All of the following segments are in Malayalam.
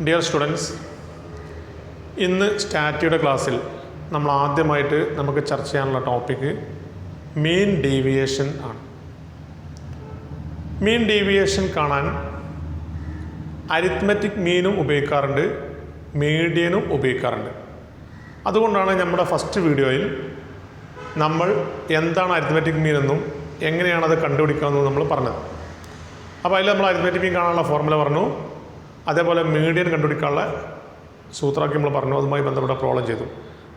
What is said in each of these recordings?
ഡിയർ സ്റ്റുഡൻസ്, ഇന്ന് സ്റ്റാറ്റിയുടെ ക്ലാസ്സിൽ നമ്മൾ ആദ്യമായിട്ട് നമുക്ക് ചർച്ച ചെയ്യാനുള്ള ടോപ്പിക്ക് മീൻ ഡീവിയേഷൻ ആണ്. മീൻ ഡീവിയേഷൻ കാണാൻ അരിത്മെറ്റിക് മീനും ഉപയോഗിക്കാറുണ്ട്, മീഡിയനും ഉപയോഗിക്കാറുണ്ട്. അതുകൊണ്ടാണ് നമ്മുടെ ഫസ്റ്റ് വീഡിയോയിൽ നമ്മൾ എന്താണ് അരിത്മെറ്റിക് മീൻ എന്നും എങ്ങനെയാണത് കണ്ടുപിടിക്കാമെന്നും നമ്മൾ പറഞ്ഞത്. അപ്പോൾ അതിൽ നമ്മൾ അരിത്മെറ്റിക് മീൻ കാണാനുള്ള ഫോർമുല പറഞ്ഞു, അതേപോലെ മീഡിയൻ കണ്ടുപിടിക്കാനുള്ള സൂത്രമൊക്കെ നമ്മൾ പറഞ്ഞു, അതുമായി ബന്ധപ്പെട്ട പ്രോബ്ലം ചെയ്തു.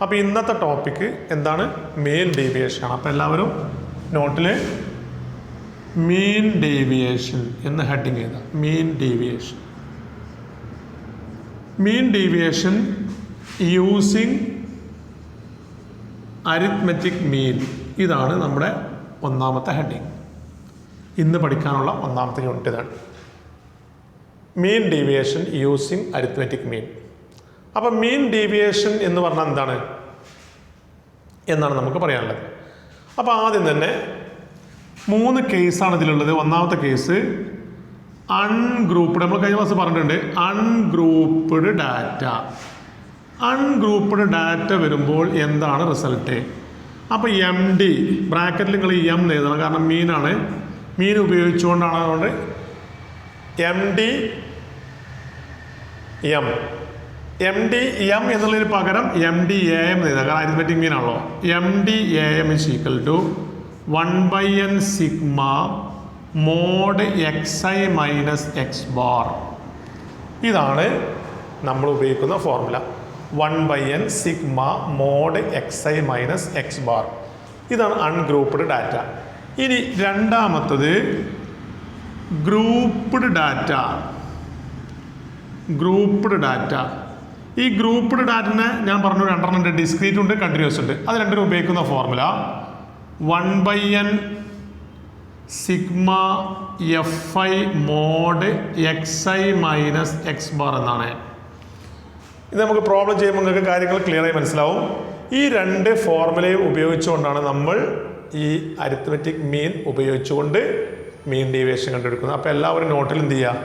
അപ്പോൾ ഇന്നത്തെ ടോപ്പിക്ക് എന്താണ്? മീൻ ഡീവിയേഷൻ ആണ്. അപ്പോൾ എല്ലാവരും നോട്ടിൽ മീൻ ഡീവിയേഷൻ എന്ന് ഹെഡിങ് ചെയ്താൽ mean deviation. Mean deviation using arithmetic മീൻ, ഇതാണ് നമ്മുടെ ഒന്നാമത്തെ ഹെഡിങ്. ഇന്ന് പഠിക്കാനുള്ള ഒന്നാമത്തെ യൂണിറ്റ് ഇതാണ്, മീൻ ഡീവിയേഷൻ യൂസിങ് അരിത്മെറ്റിക് മീൻ. അപ്പം മീൻ ഡീവിയേഷൻ എന്ന് പറഞ്ഞാൽ എന്താണ് എന്നാണ് നമുക്ക് പറയാനുള്ളത്. അപ്പോൾ ആദ്യം തന്നെ 3 കേസാണ് ഇതിലുള്ളത്. ഒന്നാമത്തെ കേസ് അൺഗ്രൂപ്പ്ഡ്, നമ്മൾ കഴിഞ്ഞ ക്ലാസ് പറഞ്ഞിട്ടുണ്ട്. Ungrouped data. അൺഗ്രൂപ്പ്ഡ് ഡാറ്റ വരുമ്പോൾ എന്താണ് റിസൾട്ട്? അപ്പോൾ എം ഡി ബ്രാക്കറ്റിൽ നിങ്ങൾ എം എഴുതണം, കാരണം മീനാണ്, മീൻ ഉപയോഗിച്ചുകൊണ്ടാണ്. അതുകൊണ്ട് എം ഡി എം എന്നുള്ളതിന് പകരം എം ഡി എ എം എഴുതാം, കാരണം അരിത്മെറ്റിക് മീനാണല്ലോ. M D A M is equal to 1/n sigma mod xi minus X bar. ഇതാണ് നമ്മൾ ഉപയോഗിക്കുന്ന formula, 1/n sigma mod xi minus X bar. ഇതാണ് അൺഗ്രൂപ്പ്ഡ് ഡാറ്റ. ഇനി രണ്ടാമത്തത് ഗ്രൂപ്പ്ഡ് ഡാറ്റ. ഈ ഗ്രൂപ്പ്ഡ് ഡാറ്റനെ ഞാൻ പറഞ്ഞു രണ്ടെണ്ണം ഉണ്ട്, ഡിസ്ക്രീറ്റ് ഉണ്ട്, കണ്ടിന്യൂസ് ഉണ്ട്. അത് രണ്ടിനും ഉപയോഗിക്കുന്ന formula 1/n sigma fi mode xi minus X bar എന്നാണ്. ഇത് നമുക്ക് പ്രോബ്ലം ചെയ്യുമ്പോൾ നിങ്ങൾക്ക് കാര്യങ്ങൾ ക്ലിയറായി മനസ്സിലാവും. ഈ 2 ഫോർമുലയും ഉപയോഗിച്ചുകൊണ്ടാണ് നമ്മൾ ഈ അരിത്മെറ്റിക് മീൻ ഉപയോഗിച്ചുകൊണ്ട് മീൻ ഡീവിയേഷൻ കണ്ടെടുക്കുന്നത്. അപ്പോൾ എല്ലാവരും നോട്ടിൽ എന്ത് ചെയ്യുക,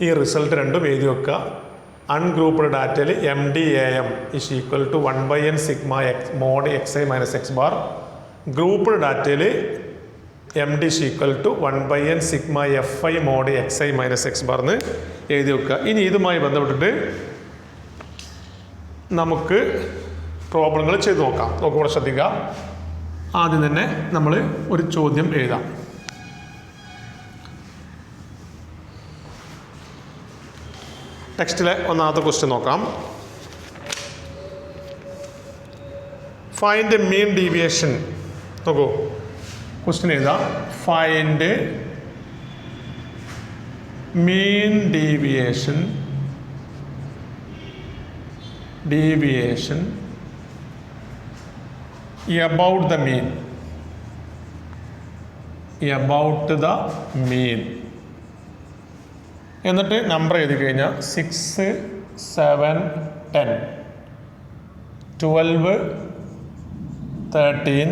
ഈ റിസൾട്ട് രണ്ടും എഴുതി വെക്കുക. അൺഗ്രൂപ്പ്ഡ് ഡാറ്റയിൽ M D A M is equal to 1/n sigma mod xi minus X bar. Grouped ഡാറ്റയിൽ M D is equal to 1/n sigma fi mode xi minus X bar എന്ന് എഴുതി വെക്കുക. ഇനി ഇതുമായി ബന്ധപ്പെട്ടിട്ട് നമുക്ക് പ്രോബ്ലങ്ങൾ ചെയ്ത് നോക്കാം. കൂടെ ശ്രദ്ധിക്കുക. ആദ്യം തന്നെ നമ്മൾ ഒരു ചോദ്യം എഴുതാം. ടെക്സ്റ്റിലെ ഒന്നാമത്തെ ക്വസ്റ്റ്യൻ നോക്കാം. Find mean deviation. നോക്കൂ, ക്വസ്റ്റ്യൻ എഴുതാം. Find mean deviation about the mean. എന്നിട്ട് നമ്പർ എഴുതി കഴിഞ്ഞാൽ 6, 7, 10, 12, 13,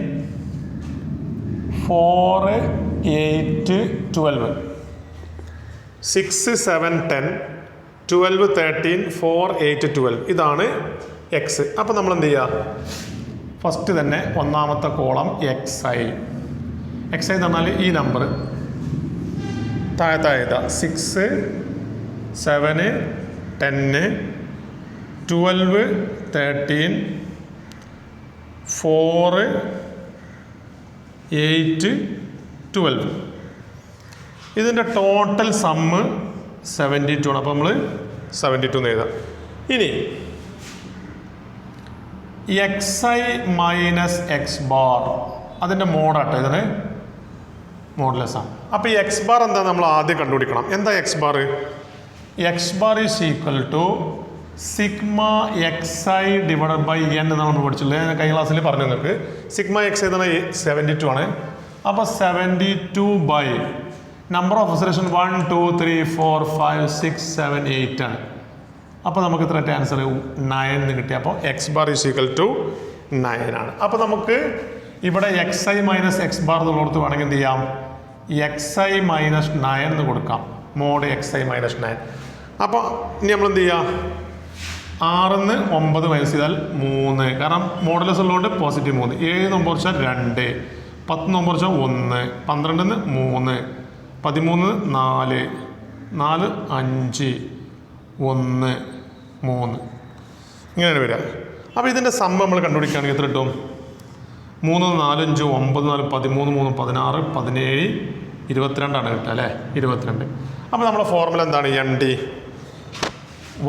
4, 8, 12. 6, 7, 10, 12, 13, 4, 8, 12. ഇതാണ് എക്സ്. അപ്പോൾ നമ്മൾ എന്ത് ചെയ്യുക? ഫസ്റ്റ് തന്നെ ഒന്നാമത്തെ കോളം xi എന്ന് പറഞ്ഞാൽ ഈ നമ്പർ താഴെ 6, 7, 10, 12, 13, 4, 8, 12. ഇതിൻ്റെ ടോട്ടൽ സമ്മ് 72 ആണ്. അപ്പോൾ നമ്മൾ 72 എന്ന് എഴുതാം. ഇനി xi മൈനസ് എക്സ് ബാർ, അതിൻ്റെ മോഡാട്ടോ, ഇതിന് മോഡ്ലെസ് ആണ്. അപ്പോൾ ഈ എക്സ് ബാർ എന്താ നമ്മൾ ആദ്യം കണ്ടുപിടിക്കണം. എന്താ X bar? X bar is equal to sigma xi divided by n എന്നാണ് നമ്മൾ പഠിച്ചിട്ടുള്ളത്. ഞാൻ കഴിഞ്ഞ ക്ലാസ്സിൽ പറഞ്ഞു നിങ്ങൾക്ക്. സിഗ്മ xi എന്ന് പറഞ്ഞാൽ 72 ആണ്. അപ്പോൾ 72 ബൈ നമ്പർ ഓഫ് ഒബ്സർവേഷൻ 1, 2, 3, 4, 5, 6, 7, 8 ആണ്. അപ്പോൾ നമുക്ക് ഇത്ര ആൻസർ 9 എന്ന് കിട്ടി. അപ്പോൾ x bar is equal to 9 ആണ്. അപ്പോൾ നമുക്ക് ഇവിടെ xi മൈനസ് എക്സ് ബാർ എന്നുള്ളടത്ത് വേണമെങ്കിൽ എന്ത് ചെയ്യാം? xi മൈനസ് 9 എന്ന് കൊടുക്കാം. Mod xi minus 9. അപ്പോൾ ഇനി നമ്മൾ എന്ത് ചെയ്യുക? 6 9 മൈനസ് ചെയ്താൽ 3, കാരണം മോഡലസ് ഉള്ളതുകൊണ്ട് പോസിറ്റീവ് 3. 7 9 കുറച്ചാൽ 2, 10 9 കുറച്ചാൽ 1, 12 3, 13 4, 4 5, 1 3, ഇങ്ങനെയാണ് വരിക. അപ്പോൾ ഇതിൻ്റെ സമ്മ് നമ്മൾ കണ്ടുപിടിക്കുകയാണെങ്കിൽ എത്ര കിട്ടും? 3 4 5 9 4 13 3 16 17 22 കിട്ടുക അല്ലേ? 22. അപ്പോൾ നമ്മുടെ ഫോർമുല എന്താണ്? ND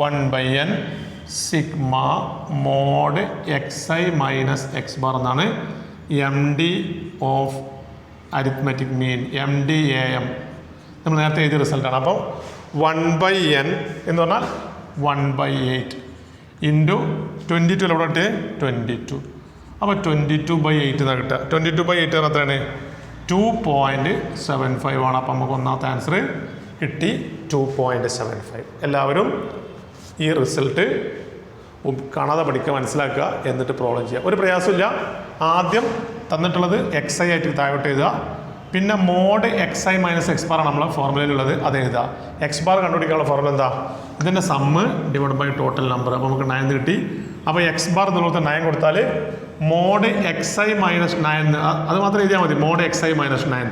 1/n sigma mod xi minus x bar എന്നാണ് MD of arithmetic mean, MDAM. നമ്മൾ നേരത്തെ എഴുതിയ റിസൾട്ടാണ്. അപ്പോൾ 1/n എന്ന് പറഞ്ഞാൽ 1/8 ഇൻറ്റു 22 എവിടെ ഇട്ട് 22. അപ്പോൾ 22/8 എന്നാണ് കിട്ടുക. 22/8 എന്ന് എത്രയാണ്? 2.75 ആണ്. അപ്പോൾ നമുക്ക് ഒന്നാമത്തെ ആൻസർ കിട്ടി 2.75. എല്ലാവരും ഈ റിസൾട്ട് കാണാതെ പഠിക്കുക, മനസ്സിലാക്കുക, എന്നിട്ട് പ്രോബ്ലം ചെയ്യുക. ഒരു പ്രയാസമില്ല. ആദ്യം തന്നിട്ടുള്ളത് xi ആയിട്ട് താഴോട്ട് എഴുതുക. പിന്നെ mod xi minus x bar ആണ് നമ്മളെ ഫോർമുലയിലുള്ളത്, അത് എഴുതുക. x ബാർ കണ്ടുപിടിക്കാനുള്ള ഫോർമുല എന്താ? ഇതിൻ്റെ sum divide by total number. അപ്പോൾ നമുക്ക് 9 കിട്ടി. അപ്പോൾ x ബാർ എന്നുള്ളത് 9 കൊടുത്താൽ മോഡ് xi മൈനസ് 9 അത് മാത്രം എഴുതിയാൽ മതി. മോഡ് xi മൈനസ് 9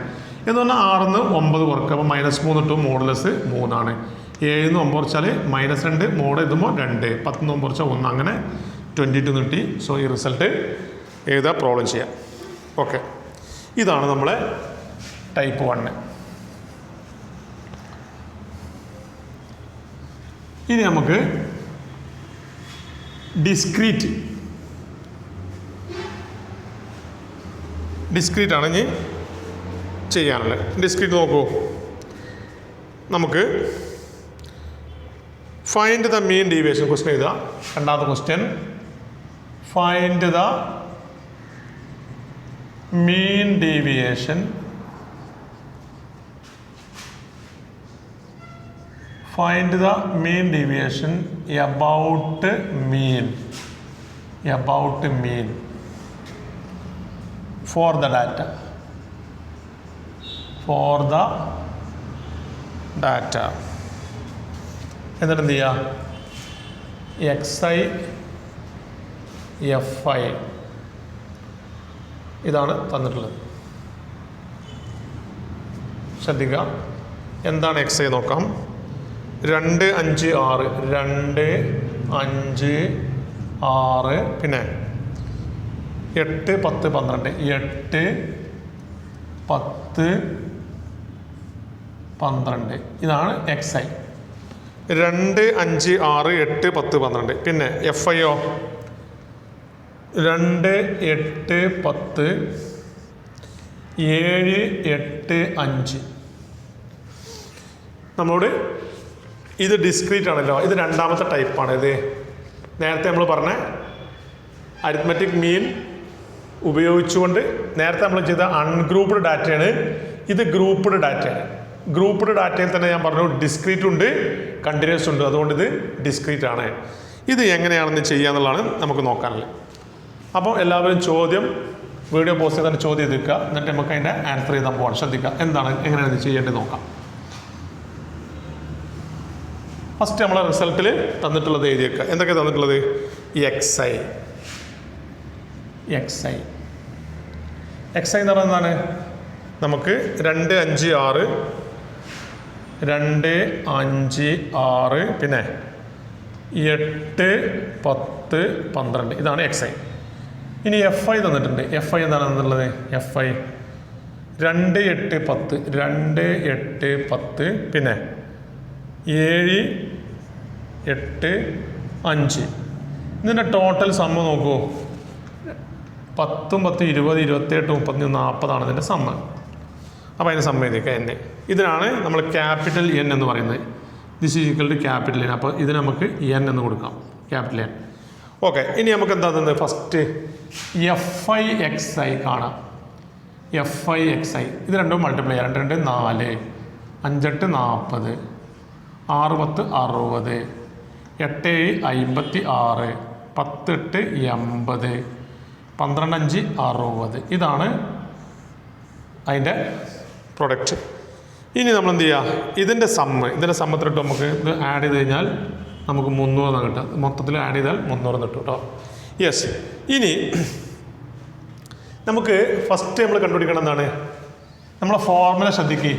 എന്ന് പറഞ്ഞാൽ 6 9 കുറക്കുക. അപ്പോൾ -3 ഇട്ടു, മോഡുലസ് 3 ആണ്. 7 9 കുറച്ചാൽ -2, മോഡ് എഴുതുമ്പോൾ 2, 10 9 കുറച്ചാൽ 1, അങ്ങനെ 22 കിട്ടി. സോ ഈ റിസൾട്ട് എഴുതുക, പ്രോബ്ലം ചെയ്യാം. ഓക്കെ, ഇതാണ് നമ്മളെ ടൈപ്പ് 1. ഇനി നമുക്ക് ഡിസ്ക്രീറ്റ് ആണ് ഇനി ചെയ്യാനുള്ളത്. ഡിസ്ക്രീറ്റ് നോക്കൂ. നമുക്ക് find the mean deviation question എഴുതുക. രണ്ടാമത്തെ question, find the mean deviation about mean for the data. എന്നിട്ട് എന്ത് ചെയ്യുക? xi fi ഇതാണ് തന്നിട്ടുള്ളത്. ശ്രദ്ധിക്കുക, എന്താണ് xi നോക്കാം. 2 5 6 2 5 6 പിന്നെ 8 10 12 8 10 12 ഇതാണ് xi. 2 5 6 8 10 12. പിന്നെ FIO 2 8 10 7 8 5. നമ്മളോട് ഇത് ഡിസ്ക്രീറ്റ് ആണല്ലോ, ഇത് രണ്ടാമത്തെ ടൈപ്പാണ്. ഇത് നേരത്തെ നമ്മൾ പറഞ്ഞ അരിത്മെറ്റിക് മീൻ ഉപയോഗിച്ചുകൊണ്ട് നേരത്തെ നമ്മൾ ചെയ്ത അൺഗ്രൂപ്പ്ഡ് ഡാറ്റയാണ്. ഇത് ഗ്രൂപ്പ്ഡ് ഡാറ്റയാണ്. ഗ്രൂപ്പ്ഡ് ഡാറ്റയിൽ തന്നെ ഞാൻ പറഞ്ഞു ഡിസ്ക്രീറ്റ് ഉണ്ട്, കണ്ടിന്യൂസ് ഉണ്ട്. അതുകൊണ്ട് ഇത് ഡിസ്ക്രീറ്റ് ആണ്. ഇത് എങ്ങനെയാണെന്ന് ചെയ്യാന്നുള്ളതാണ് നമുക്ക് നോക്കാനുള്ളത്. അപ്പോൾ എല്ലാവരും വീഡിയോ പോസ്റ്റ് ചെയ്താൽ ചോദ്യം എഴുതിക്കുക. എന്നിട്ട് നമുക്ക് അതിൻ്റെ ആൻസർ ചെയ്താൽ പോകണം. ശ്രദ്ധിക്കുക, എങ്ങനെയാണ് ഇത് ചെയ്യേണ്ടത് നോക്കാം. ഫസ്റ്റ് നമ്മളെ റിസൾട്ടിൽ തന്നിട്ടുള്ളത് എഴുതി വെക്കുക. എന്തൊക്കെ തന്നിട്ടുള്ളത്? xi എന്ന് പറയുന്നത് എന്താണ്? നമുക്ക് 2 5 6 2 5 6 പിന്നെ 8 10 12 ഇതാണ് xi. ഇനി fi തന്നിട്ടുണ്ട്. fi എന്താണ് തന്നിട്ടുള്ളത്? fi 2 8 10 2 8 10 പിന്നെ 7 8 5. ഇതിൻ്റെ ടോട്ടൽ സമ്മ നോക്കൂ. 10 10 20 28 30 40 ഇതിൻ്റെ സമ്മ. അപ്പോൾ അതിന് സമ്മ എഴുതിക്കുക n. ഇതിനാണ് നമ്മൾ ക്യാപിറ്റൽ N എന്ന് പറയുന്നത്. This is equal to capital N. അപ്പോൾ ഇത് നമുക്ക് n എന്ന് കൊടുക്കാം, ക്യാപിറ്റൽ N. ഓക്കെ, ഇനി നമുക്ക് എന്താ തന്നത്? ഫസ്റ്റ് fi xi കാണാം. fi xi ഇത് രണ്ടും മൾട്ടിപ്ലൈ ചെയ്യാം. 2 2 4 5 8 40 6 10 60 8 56 10 8 80 12 5 60. ഇതാണ് അതിൻ്റെ പ്രൊഡക്റ്റ്. ഇനി നമ്മൾ എന്ത് ചെയ്യുക, ഇതിൻ്റെ സമ്മത്തിലിട്ട് നമുക്ക് ഇത് ആഡ് ചെയ്ത് കഴിഞ്ഞാൽ നമുക്ക് 300 കിട്ടും. മൊത്തത്തിൽ ആഡ് ചെയ്താൽ 300 കിട്ടും കേട്ടോ. യെസ്. ഇനി നമുക്ക് ഫസ്റ്റ് നമ്മൾ കണ്ടുപിടിക്കണം എന്താണ്, നമ്മളെ ഫോർമുല ശ്രദ്ധിക്കുക.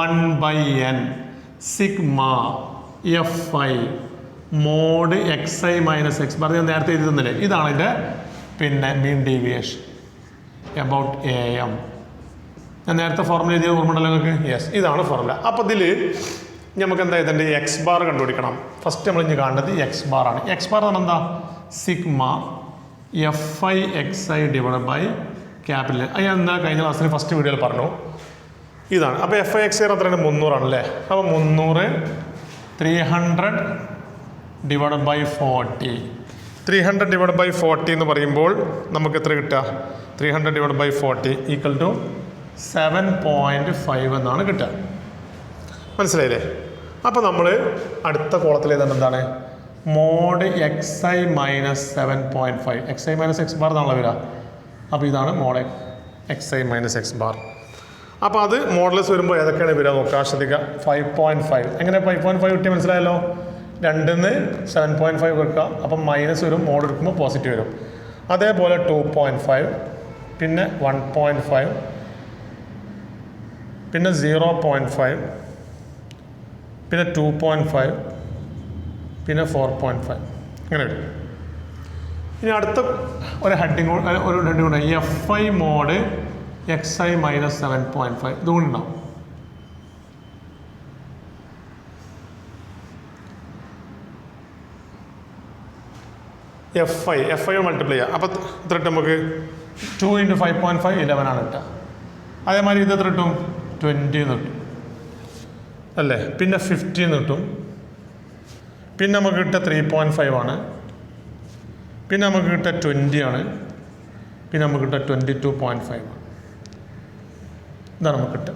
1/n sigma fi mode xi minus X bar. ഞാൻ നേരത്തെ എഴുതി തന്നില്ലേ, ഇതാണ് അതിൻ്റെ പിന്നെ മീൻ ഡീവിയേഷൻ എബൌട്ട് am. ഞാൻ നേരത്തെ ഫോർമുല എഴുതിയത് ഓർമ്മയുണ്ടല്ലോ നിങ്ങൾക്ക്? യെസ്, ഇതാണ് ഫോർമുല. അപ്പോൾ ഇതിൽ നമുക്ക് എന്താ ഇതിൻ്റെ എക്സ് ബാർ കണ്ടുപിടിക്കണം. ഫസ്റ്റ് നമ്മൾ ഇനി കാണുന്നത് എക്സ് ബാർ ആണ്. എക്സ് ബാർ എന്ന് പറഞ്ഞാൽ എന്താ, sigma fi xi divide by capital. അത് ഞാൻ എന്നാൽ കഴിഞ്ഞ ക്ലാസ്സിൽ ഫസ്റ്റ് വീഡിയോയിൽ പറഞ്ഞു. ഇതാണ്. അപ്പോൾ fi xi എത്രയാണ്, 300 ആണല്ലേ. അപ്പോൾ 300 300 ഡിവൈഡ് ബൈ 40. 300 ഡിവൈഡ് ബൈ 40 എന്ന് പറയുമ്പോൾ നമുക്ക് എത്ര കിട്ടുക, 300 ഡിവൈഡ് ബൈ 40 ഈക്വൽ ടു 7.5 എന്നാണ് കിട്ടുക. മനസ്സിലായില്ലേ? അപ്പോൾ നമ്മൾ അടുത്ത കോളത്തിൽ ഏതാണ്, എന്താണ്, mod xi minus 7.5. xi minus X bar എന്നാണല്ലോ വരിക. അപ്പോൾ ഇതാണ് mod xi minus X bar. അപ്പോൾ അത് മോഡൽസ് വരുമ്പോൾ ഏതൊക്കെയാണ് വരിക നോക്കുക, ശ്രദ്ധിക്കുക. 5.5 എങ്ങനെ 5.5 കിട്ടിയ മനസ്സിലായല്ലോ. 2 7.5 വെക്കുക. അപ്പം മൈനസ് വരും, മോഡ് എടുക്കുമ്പോൾ പോസിറ്റീവ് വരും. അതേപോലെ 2.5, പിന്നെ 1.5, പിന്നെ 0.5, പിന്നെ 2.5, പിന്നെ 4.5 ഇങ്ങനെ വരും. ഇനി അടുത്ത ഒരു ഹെഡിങ് കൊണ്ട് fi മോഡ് xi മൈനസ് 7.5 ഇതുകൊണ്ട് ഉണ്ടാവും. fi മൾട്ടിപ്ലൈ ചെയ്യുക. അപ്പോൾ എത്ര കിട്ടും നമുക്ക്, 2 × 5.5 11 ആണ് കിട്ടുക. അതേമാതിരി ഇത് എത്ര കിട്ടും, 20 എന്ന് കിട്ടും അല്ലേ. പിന്നെ 50 എന്ന് കിട്ടും. പിന്നെ നമുക്ക് കിട്ടുക 3.5 ആണ്. പിന്നെ നമുക്ക് കിട്ടുക 20 ആണ്. പിന്നെ നമുക്ക് കിട്ടുക 22.5 ആണ്. ഇതാണ് നമുക്ക് കിട്ടുക.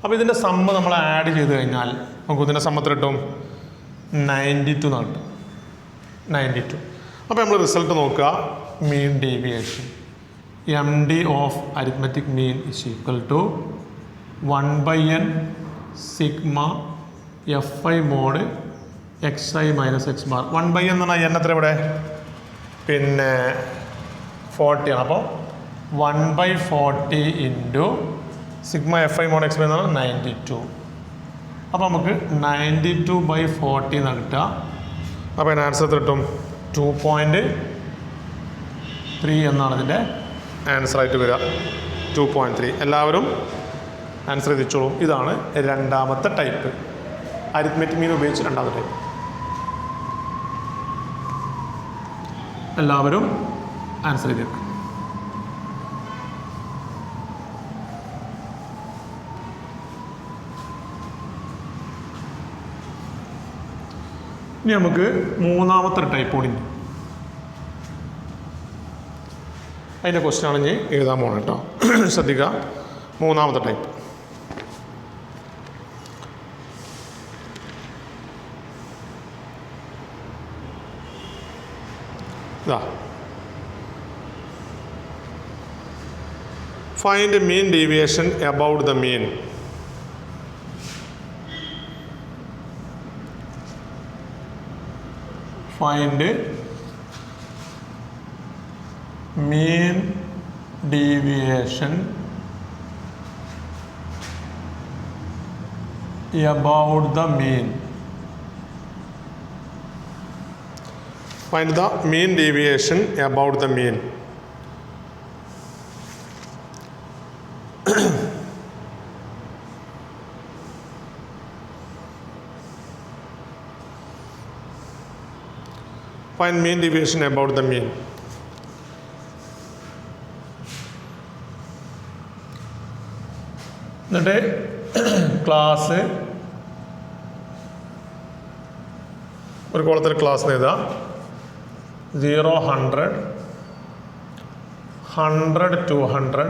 അപ്പോൾ ഇതിൻ്റെ സമ്മ നമ്മൾ ആഡ് ചെയ്ത് കഴിഞ്ഞാൽ നമുക്ക് ഇതിൻ്റെ സമ്മത്തിൽ കിട്ടും 92 എന്ന് കിട്ടും. 92. അപ്പോൾ നമ്മൾ റിസൾട്ട് നോക്കുക. Mean deviation MD of arithmetic mean is equal to 1/n sigma fi mode xi minus X bar. 1/n എന്ന് പറഞ്ഞാൽ n എത്ര ഇവിടെ, പിന്നെ 40 ആണ്. അപ്പോൾ 1/40 into sigma fi mode xi എന്ന് പറഞ്ഞാൽ 92. അപ്പോൾ നമുക്ക് 92/40 എന്നാണ് കിട്ടുക. അപ്പോൾ അതിന് ആൻസർ കിട്ടും 2.3 എന്നാണ് ഇതിൻ്റെ ആൻസറായിട്ട് വരിക. 2.3. എല്ലാവരും ആൻസർ എത്തിച്ചോളൂ. ഇതാണ് രണ്ടാമത്തെ ടൈപ്പ്, അരിത്മെറ്റിക് മീൻ ഉപയോഗിച്ച് രണ്ടാമത്തെ ടൈപ്പ്. എല്ലാവരും ആൻസർ ചെയ്തേക്കും. ഇനി നമുക്ക് മൂന്നാമത്തെ ടൈപ്പ് കൂടി ഉണ്ട്. അതിൻ്റെ ക്വസ്റ്റ്യൻ ആണ് ഇനി എഴുതാൻ പോകണം കേട്ടോ. ശ്രദ്ധിക്കുക. മൂന്നാമത്തെ ടൈപ്പ് ഇതാ. Find mean deviation about the mean. Find mean deviation about the mean. Find the mean deviation about the mean. Find mean deviation about the mean. എന്നിട്ട് ക്ലാസ് ഒരു കോളത്തിൽ ക്ലാസ് എഴുതാം. 0 100 100 200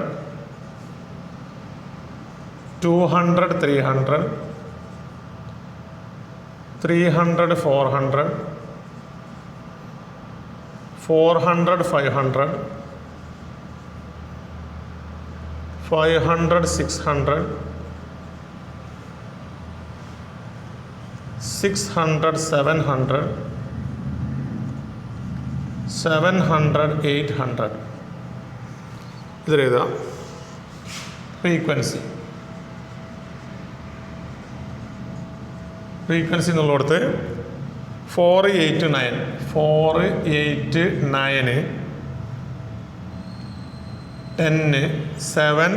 200 300 300 400 400 500 500 600 600 700 700 800 ഇതിലെഴുതാം. ഫ്രീക്വൻസി എന്നുള്ളിടത്ത് 489 10 7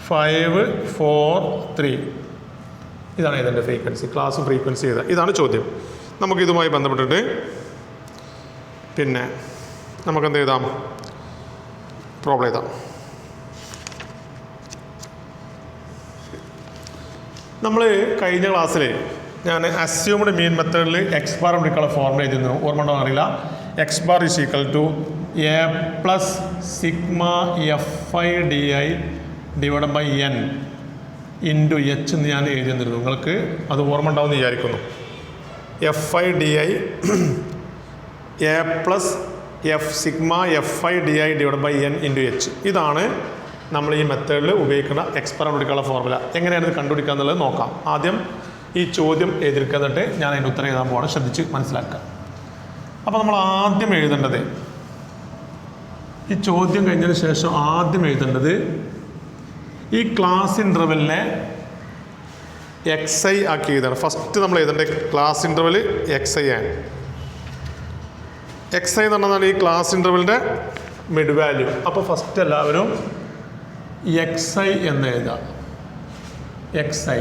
5 4 3 ഇതാണ് ഇതിൻ്റെ ഫ്രീക്വൻസി. ക്ലാസ് ഫ്രീക്വൻസി ഇതാണ് ചോദ്യം. നമുക്കിതുമായി ബന്ധപ്പെട്ടിട്ട് പിന്നെ നമുക്കെന്ത് എഴുതാം? പ്രോബ്ലം എഴുതാം. നമ്മൾ കഴിഞ്ഞ ക്ലാസ്സിൽ ഞാൻ അസ്യൂംഡ് മീൻ മെത്തേഡിൽ എക്സ് ബാർ എടുക്കാനുള്ള ഫോർമുല എഴുതുന്നു. ഓർമ്മ ഉണ്ടോ അറിയില്ല. X bar is equal to A plus sigma F I D I divide by N into h എന്ന് ഞാൻ എഴുതി തന്നിരുന്നു. നിങ്ങൾക്ക് അത് ഓർമ്മ ഉണ്ടാവുമെന്ന് വിചാരിക്കുന്നു. F I D i a plus sigma F I D I divide by N into h. ഇതാണ് നമ്മൾ ഈ മെത്തേഡിൽ ഉപയോഗിക്കുന്ന എക്സ്പെറിമെൻ്റ് എടുക്കാനുള്ള ഫോർമുല. എങ്ങനെയാണ് ഇത് കണ്ടുപിടിക്കുക എന്നുള്ളത് നോക്കാം. ആദ്യം ഈ ചോദ്യം എഴുതിയിരിക്കുന്നിട്ട് ഞാൻ അതിൻ്റെ ഉത്തരം എഴുതാൻ പോകണം. ശ്രദ്ധിച്ച് മനസ്സിലാക്കുക. അപ്പോൾ നമ്മൾ ആദ്യം എഴുതേണ്ടത്, ഈ ചോദ്യം കഴിഞ്ഞതിന് ശേഷം ആദ്യം എഴുതേണ്ടത് ഈ ക്ലാസ് ഇൻ്റർവെല്ലിനെ എക്സ് ഐ ആക്കി എഴുതാണ്. ഫസ്റ്റ് നമ്മൾ എഴുതേണ്ടത് ക്ലാസ് ഇൻ്റർവെൽ എക്സ് ഐ ആണ്. എക്സ് ഐ എന്ന് പറഞ്ഞാൽ ഈ ക്ലാസ് ഇൻ്റർവെല്ലിൻ്റെ മിഡ് വാല്യൂ. അപ്പോൾ ഫസ്റ്റ് എല്ലാവരും എക്സ് ഐ എന്ന് എഴുതാം. എക്സ് ഐ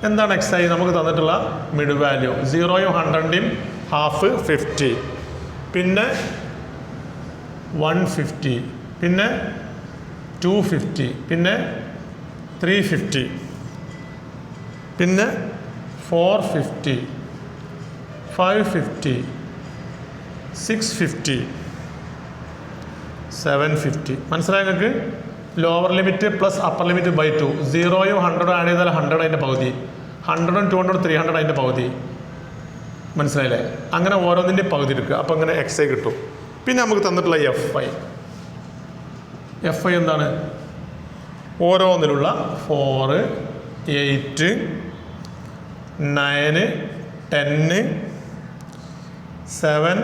എന്താണ്? എക്സ് ഐ നമുക്ക് തന്നിട്ടുള്ള മിഡ് വാല്യൂ 0യും 100ൻ്റെയും ഹാഫ് 50, പിന്നെ 150, പിന്നെ 250, പിന്നെ 350, പിന്നെ 450, 550, 650, 750. മനസ്സിലായി നിങ്ങൾക്ക്? Lower limit plus upper limit by 2. 0യും 100ഉം ആഡ് ചെയ്താൽ 100 അതിൻ്റെ പകുതി, 100ഉം 200ഉം 300 അതിൻ്റെ പകുതി. മനസ്സിലായില്ലേ? അങ്ങനെ ഓരോന്നിൻ്റെ പകുതി എടുക്കുക. അപ്പോൾ അങ്ങനെ എക്സ് ഐ കിട്ടും. പിന്നെ നമുക്ക് തന്നിട്ടുള്ള എഫ് ഐ എന്താണ്? ഓരോന്നിലുള്ള 4 8 9 10 7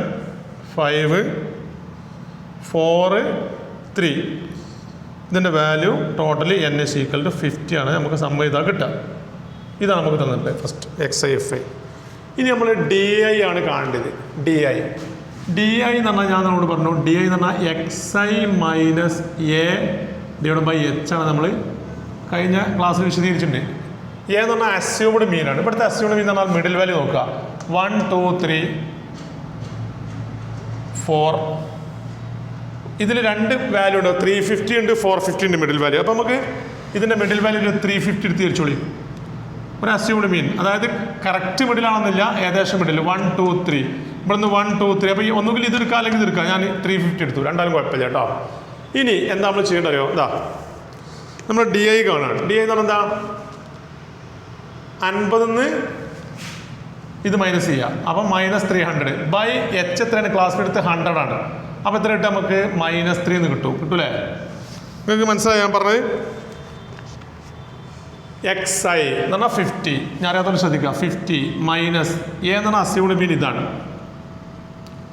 5 4 3 ഇതിൻ്റെ value totally n is equal to 50 ആണ് നമുക്ക് സം ചെയ്താൽ കിട്ടുക. ഇതാണ് നമുക്ക് തന്നിട്ടുള്ളത് first X I F I. ഇനി നമ്മൾ ഡി ഐ ആണ് കാണേണ്ടത്. ഡി ഐ എന്ന് പറഞ്ഞാൽ ഞാൻ നമ്മളോട് പറഞ്ഞു, ഡി ഐ എന്ന് പറഞ്ഞാൽ x I minus a divide by h ആണ്. നമ്മൾ കഴിഞ്ഞ ക്ലാസ്സിൽ വിശദീകരിച്ചിട്ടുണ്ട്. എ എന്ന് പറഞ്ഞാൽ അസ്യൂംഡ് മീനാണ്. ഇവിടുത്തെ അസ്യൂംഡ് മീൻ എന്ന് പറഞ്ഞാൽ മിഡിൽ വാല്യൂ നോക്കുക. 1 2 3 4 ഇതിൽ 2 വാല്യൂ ഉണ്ട്. 350 ഉണ്ട്, 450 ഉണ്ട് മിഡിൽ വാല്യൂ. അപ്പോൾ നമുക്ക് ഇതിൻ്റെ മിഡിൽ വാല്യൂ 350 എടുത്ത് തിരിച്ചോളി. ഒരു അസ്യൂംഡ് മീൻ, അതായത് കറക്റ്റ് മിഡിലാണെന്നില്ല, ഏകദേശം മിഡിൽ 1 2 3. ഇവിടുന്ന് 1 2 3. അപ്പോൾ ഈ ഒന്നുകിൽ ഇതെടുക്കുക അല്ലെങ്കിൽ ഇതെടുക്കുക. ഞാൻ 350 എടുത്തു, രണ്ടാലും കുഴപ്പമില്ല കേട്ടോ. ഇനി എന്താ നമ്മൾ ചെയ്യേണ്ടറിയോ? ഇതാ നമ്മൾ ഡി ഐ കാണുകയാണ്. ഡി ഐ എന്ന് പറഞ്ഞാൽ എന്താ? 50 ഇത് മൈനസ് ചെയ്യുക. അപ്പം -300 ബൈ എച്ച് എത്രയാണ്? ക്ലാസ് എടുത്ത് 100 ആണ്. അപ്പോൾ എത്ര കിട്ടും നമുക്ക്? -3 എന്ന് കിട്ടൂലേ? നിങ്ങൾക്ക് മനസ്സിലായി ഞാൻ പറഞ്ഞത്? എക്സ് ഐ എന്ന് പറഞ്ഞാൽ 50. ഞാൻ അറിയാത്തവർ ശ്രദ്ധിക്കുക. 50 മൈനസ് എ എന്ന് പറഞ്ഞാൽ അസ്യൂംഡ് മീൻ ഇതാണ്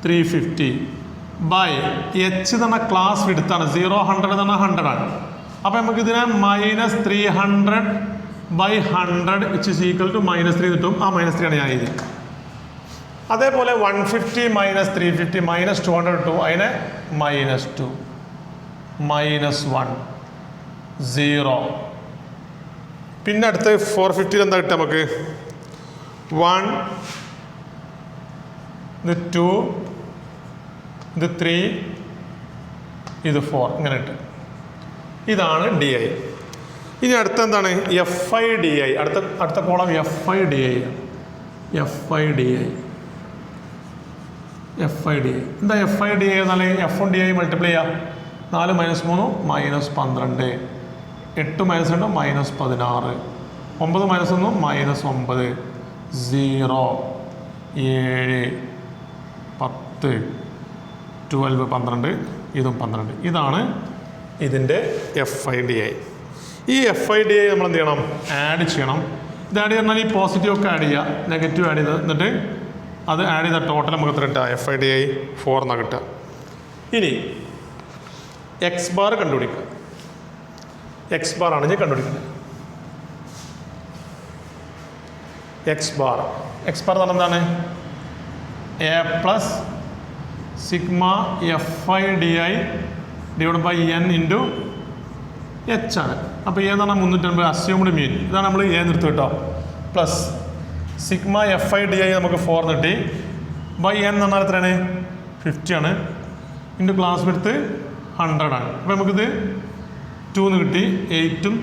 350 ബൈ എച്ച് എന്ന് പറഞ്ഞാൽ ക്ലാസ് വിഡ്ത്താണ് 0 100 എന്ന് പറഞ്ഞാൽ 100 ആണ്. അപ്പോൾ നമുക്ക് ഇതിനെ -300 by 100 which is equal to -3 കിട്ടും. ആ -3 ആണ് ഞാൻ എഴുതി. അതേപോലെ 150 മൈനസ് 350 -200 കിട്ടും. അതിനെ -2 -1 0. പിന്നെ അടുത്ത് 450 എന്താ കിട്ടുക നമുക്ക്? 1 ഇത് 2 ഇത് 3 ഇത് 4 ഇങ്ങനെ കിട്ടും. ഇതാണ് ഡി ഐ. ഇനി അടുത്ത എന്താണ്? F I D I. അടുത്ത column F I D I. എന്താ എഫ് ഐ ഡി ഐ എന്നാൽ? എഫ് ഡി ഐ മൾട്ടിപ്ലൈ ചെയ്യാം. 4 - 3 -12 8 - 2 -16 9 - 1 -9 0 7 10 12 12 ഇതും 12. ഇതാണ് ഇതിൻ്റെ എഫ് ഐ ഡി ഐ. ഈ എഫ് ഐ ഡി ഐ നമ്മൾ എന്ത് ചെയ്യണം? ആഡ് ചെയ്യണം. ഇത് ആഡ് പറഞ്ഞാൽ ഈ പോസിറ്റീവ് ഒക്കെ ആഡ് ചെയ്യുക, നെഗറ്റീവ് ആഡ് ചെയ്ത് എന്നിട്ട് അത് ആഡ് ചെയ്ത ടോട്ടൽ നമുക്ക് എത്ര കിട്ടുക? FIDI 4 എന്നാണ് കിട്ടുക. ഇനി എക്സ് ബാർ കണ്ടുപിടിക്കുക. എക്സ് ബാർ ആണ് ഞാൻ കണ്ടുപിടിക്കുന്നത്. എക്സ് ബാർ എന്ന് പറഞ്ഞാൽ എന്താണ്? A plus sigma FIDI divide by N into H ആണ്. അപ്പോൾ എന്ന് പറഞ്ഞാൽ 350 അസ്യൂംഡ് മീൻ. ഇതാണ് നമ്മൾ നിർത്തും കേട്ടോ. പ്ലസ് സിഗ്മ FIDI നമുക്ക് 4 കിട്ടി, ബൈ N എന്ന് പറഞ്ഞാൽ എത്രയാണ്? 50 ആണ്, ഇൻറ്റു ക്ലാസ് വിഡ്ത്ത് 100 ആണ്. അപ്പോൾ നമുക്കിത് 2 എന്ന് കിട്ടി. 8ഉം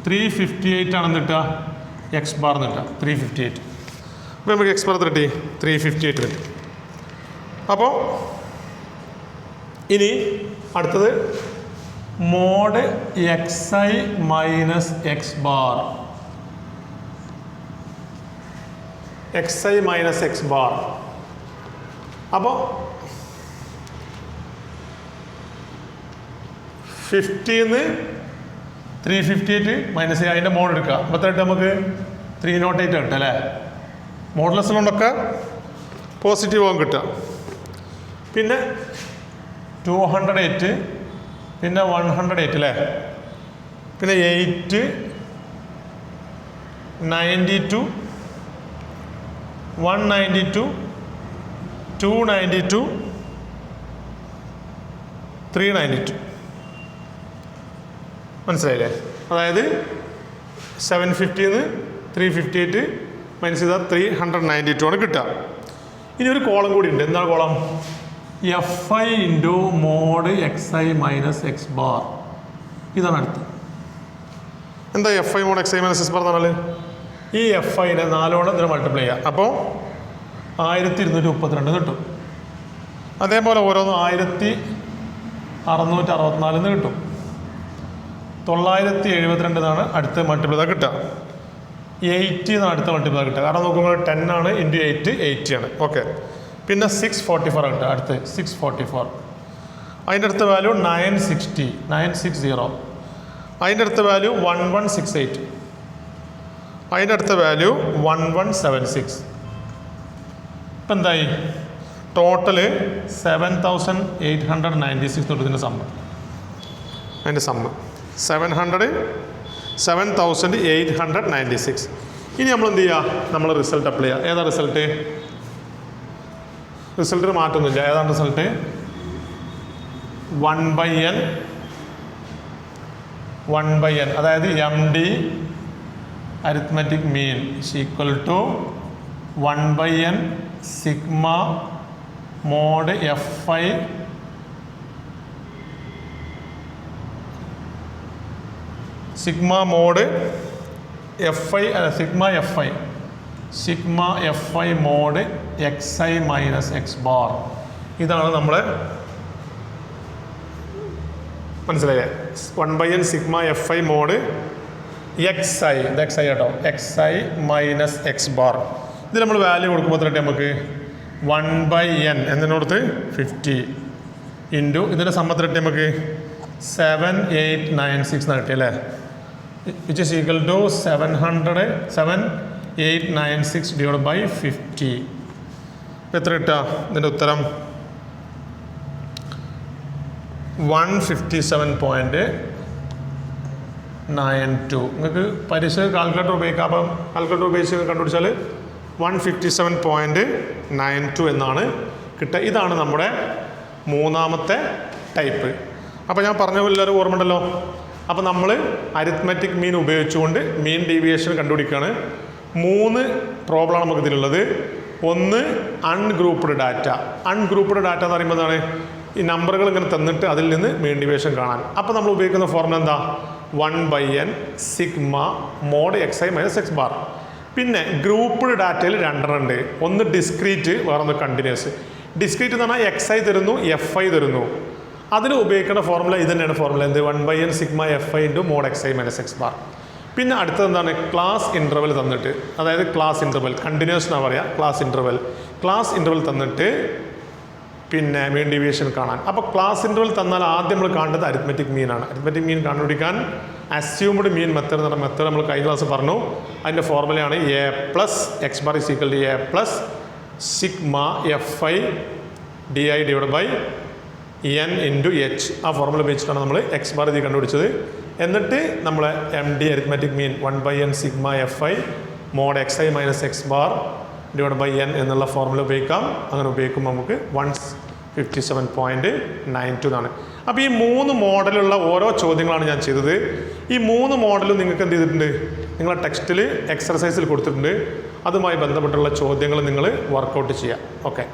358 ആണെന്ന് കിട്ടുക എക്സ് ബാർ എന്ന് കിട്ടുക 358. അപ്പോൾ നമുക്ക് എക്സ് ബാർ എത്ര കിട്ടി? 358 കിട്ടി. അപ്പോൾ ഇനി അടുത്തത് mod XI minus X bar. XI minus X bar. അപ്പോൾ 50ന്ന് 358 മൈനസ് അതിൻ്റെ മോഡ് എടുക്കുക. അപ്പോൾ എത്ര കിട്ടും നമുക്ക്? 308 കിട്ടും അല്ലേ? മോഡ്ലെസ് കൊണ്ടൊക്കെ പോസിറ്റീവ് ആവും കിട്ടുക. പിന്നെ 208, പിന്നെ 108 അല്ലേ? പിന്നെ 8, 92, 192, 292, 392. മനസ്സിലായില്ലേ? അതായത് 750ന്ന് 358 മൈനസ് ചെയ്താൽ 392 ആണ് കിട്ടുക. ഇനി ഒരു കോളം കൂടി ഉണ്ട്. എന്താണ് column? FI into mod XI minus X bar. ഇതാണ് അടുത്ത്. എന്താ FI mode XI minus X bar എന്ന് പറഞ്ഞാൽ? ഈ FIനെ 4 കൊണ്ട് ഇതിനെ മൾട്ടിപ്ലൈ ചെയ്യുക. അപ്പോൾ 1232 കിട്ടും. അതേപോലെ ഓരോന്നും 1664 കിട്ടും. 972 എന്നാണ് അടുത്ത മൾട്ടിപ്ലൈ കിട്ടുക. 80 എന്നാണ് അടുത്ത മൾട്ടിപ്ലൈ കിട്ടുക. കാരണം നോക്കുമ്പോൾ 10 ആണ് ഇൻറ്റു 8 80 ആണ്. ഓക്കെ. പിന്നെ 644 കിട്ടുക. അടുത്ത് 644. അതിൻ്റെ അടുത്ത വാല്യൂ 960. അതിൻ്റെ അടുത്ത വാല്യൂ 1168. അതിൻ്റെ അടുത്ത വാല്യൂ 1176. ഇപ്പം എന്തായി? ടോട്ടല് 7896 തൊട്ടതിൻ്റെ സമ്മ്. അതിൻ്റെ സമ്മ് 7896. ഇനി നമ്മൾ എന്ത് ചെയ്യുക? നമ്മൾ റിസൾട്ട് അപ്ലൈ ചെയ്യുക. ഏതാ റിസൾട്ട്? റിസൾട്ടിന് മാറ്റൊന്നുമില്ല. ഏതാണ് റിസൾട്ട്? 1/n അതായത് MD arithmetic mean equal to 1/n sigma mod FI sigma mod FI sigma FI mode XI minus X bar. ഇതാണ് നമ്മുടെ മനസ്സിലായേ? 1/n sigma FI mode XI. ഇത് XI കേട്ടോ. XI minus X bar. ഇതിൽ നമ്മൾ വാല്യൂ കൊടുക്കുമ്പോൾ എത്ര നമുക്ക്? 1/n എന്നതിനോടത്ത് 50 ഇൻറ്റു ഇതിൻ്റെ സമ്മത്തിലിട്ട് നമുക്ക് 7896 എന്ന് കിട്ടി അല്ലേ? which is equal to 7896 divided by 50. എത്ര കിട്ടുക? ഇതിൻ്റെ ഉത്തരം 157.92. നിങ്ങൾക്ക് പരീക്ഷ കാൽക്കുലേറ്റർ ഉപയോഗിക്കാം. അപ്പം കാൽക്കുലേറ്റർ ഉപയോഗിച്ച് കണ്ടുപിടിച്ചാൽ 157.92 എന്നാണ് കിട്ടുക. ഇതാണ് നമ്മുടെ മൂന്നാമത്തെ ടൈപ്പ്. അപ്പോൾ ഞാൻ പറഞ്ഞ പോലെ എല്ലാവരും ഓർമ്മ ഉണ്ടല്ലോ. അപ്പോൾ നമ്മൾ അരിത്മെറ്റിക് മീൻ ഉപയോഗിച്ചുകൊണ്ട് മീൻ ഡീവിയേഷൻ കണ്ടുപിടിക്കുകയാണ്. 3 പ്രോബ്ലമാണ് നമുക്ക് ഇതിലുള്ളത്. ഒന്ന് അൺഗ്രൂപ്പ്ഡ് ഡാറ്റ. അൺഗ്രൂപ്പ്ഡ് ഡാറ്റ എന്ന് പറയുമ്പോൾ എന്താണ്? ഈ നമ്പറുകൾ ഇങ്ങനെ തന്നിട്ട് അതിൽ നിന്ന് മീൻ ഡീവിയേഷൻ കാണാൻ. അപ്പോൾ നമ്മൾ ഉപയോഗിക്കുന്ന ഫോർമുല എന്താ? 1/n sigma mod XI minus X bar. പിന്നെ ഗ്രൂപ്പ്ഡ് ഡാറ്റയിൽ 2 ഉണ്ട്. ഒന്ന് ഡിസ്ക്രീറ്റ്, വേറൊന്ന് കണ്ടിന്യൂസ്. ഡിസ്ക്രീറ്റ് എന്ന് പറഞ്ഞാൽ XI തരുന്നു, FI തരുന്നു. അതിന് ഉപയോഗിക്കുന്ന ഫോർമുല ഇത് തന്നെയാണ് ഫോർമുല. എന്ത്? 1/n sigma FI into mod XI minus X bar. പിന്നെ അടുത്തത് എന്താണ്? ക്ലാസ് ഇൻ്റർവൽ തന്നിട്ട്, അതായത് ക്ലാസ് ഇൻ്റർവൽ കണ്ടിന്യൂസ് എന്നാണ് പറയുക. ക്ലാസ് ഇൻ്റർവൽ തന്നിട്ട് പിന്നെ മീൻ ഡീവിയേഷൻ കാണാൻ. അപ്പോൾ ക്ലാസ് ഇൻ്റർവൽ തന്നാൽ ആദ്യം നമ്മൾ കാണേണ്ടത് അരിത്മെറ്റിക് മീൻ ആണ്. അരിത്മെറ്റിക് മീൻ കണ്ടുപിടിക്കാൻ അസ്യൂംഡ് മീൻ മെത്തേഡ് എന്ന് പറഞ്ഞ മെത്തേഡ് നമ്മൾ കഴിഞ്ഞ ക്ലാസ് പറഞ്ഞു. അതിൻ്റെ ഫോർമുലയാണ് A plus x bar is equal to A plus sigma F I D I divide by N into H. ആ ഫോർമുല ഉപയോഗിച്ചിട്ടാണ് നമ്മൾ എക്സ് ബാർ ഇത് കണ്ടുപിടിച്ചത്. എന്നിട്ട് നമ്മൾ M D arithmetic mean 1/n sigma F I mod x I minus X bar divide by N എന്നുള്ള ഫോർമുല ഉപയോഗിക്കാം. അങ്ങനെ ഉപയോഗിക്കുമ്പോൾ നമുക്ക് 157.92 എന്നാണ്. അപ്പോൾ ഈ 3 മോഡലുള്ള ഓരോ ചോദ്യങ്ങളാണ് ഞാൻ ചെയ്തത്. ഈ 3 മോഡലും നിങ്ങൾക്ക് എന്ത് ചെയ്തിട്ടുണ്ട്, നിങ്ങളുടെ ടെക്സ്റ്റിൽ എക്സർസൈസിൽ കൊടുത്തിട്ടുണ്ട്. അതുമായി ബന്ധപ്പെട്ടുള്ള ചോദ്യങ്ങൾ നിങ്ങൾ വർക്കൗട്ട് ചെയ്യുക. ഓക്കെ.